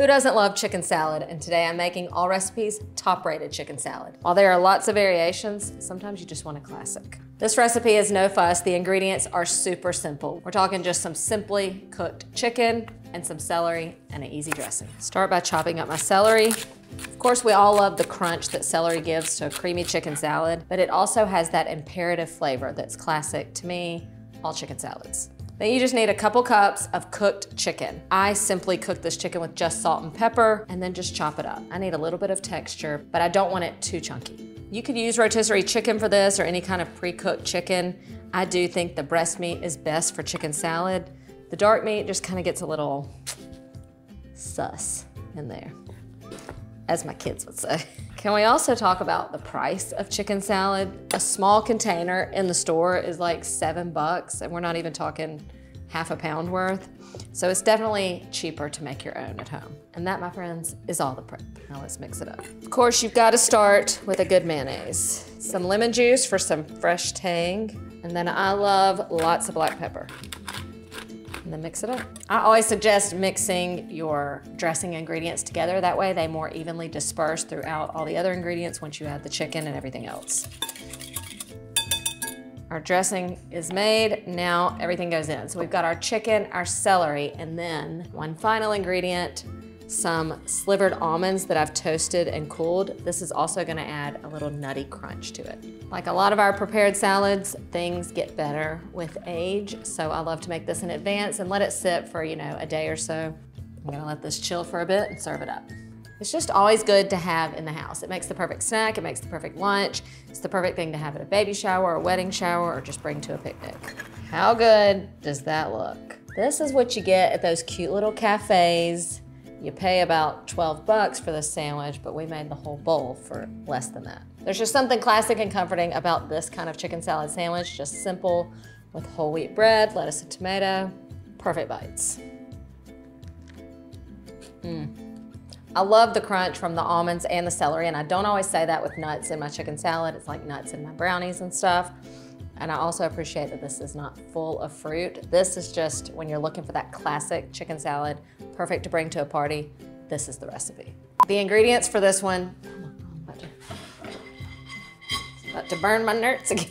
Who doesn't love chicken salad? And today I'm making Allrecipes top-rated chicken salad. While there are lots of variations, sometimes you just want a classic. This recipe is no fuss. The ingredients are super simple. We're talking just some simply cooked chicken and some celery and an easy dressing. Start by chopping up my celery. Of course, we all love the crunch that celery gives to a creamy chicken salad, but it also has that imperative flavor that's classic to me, all chicken salads. Then you just need a couple cups of cooked chicken. I simply cook this chicken with just salt and pepper and then just chop it up. I need a little bit of texture, but I don't want it too chunky. You could use rotisserie chicken for this or any kind of pre-cooked chicken. I do think the breast meat is best for chicken salad. The dark meat just kind of gets a little sus in there, as my kids would say. Can we also talk about the price of chicken salad? A small container in the store is like $7, and we're not even talking half a pound worth. So it's definitely cheaper to make your own at home. And that, my friends, is all the prep. Now let's mix it up. Of course, you've got to start with a good mayonnaise. Some lemon juice for some fresh tang. And then I love lots of black pepper. And then mix it up. I always suggest mixing your dressing ingredients together. That way they more evenly disperse throughout all the other ingredients once you add the chicken and everything else. Our dressing is made. Now everything goes in. So we've got our chicken, our celery, and then one final ingredient, some slivered almonds that I've toasted and cooled. This is also gonna add a little nutty crunch to it. Like a lot of our prepared salads, things get better with age, so I love to make this in advance and let it sit for, you know, a day or so. I'm gonna let this chill for a bit and serve it up. It's just always good to have in the house. It makes the perfect snack, it makes the perfect lunch. It's the perfect thing to have at a baby shower, a wedding shower, or just bring to a picnic. How good does that look? This is what you get at those cute little cafes. You pay about 12 bucks for this sandwich, but we made the whole bowl for less than that. There's just something classic and comforting about this kind of chicken salad sandwich, just simple with whole wheat bread, lettuce and tomato, perfect bites. I love the crunch from the almonds and the celery, and I don't always say that with nuts in my chicken salad. It's like nuts in my brownies and stuff. And I also appreciate that this is not full of fruit. This is just, when you're looking for that classic chicken salad, perfect to bring to a party, this is the recipe. The ingredients for this one, about to burn my nerds again.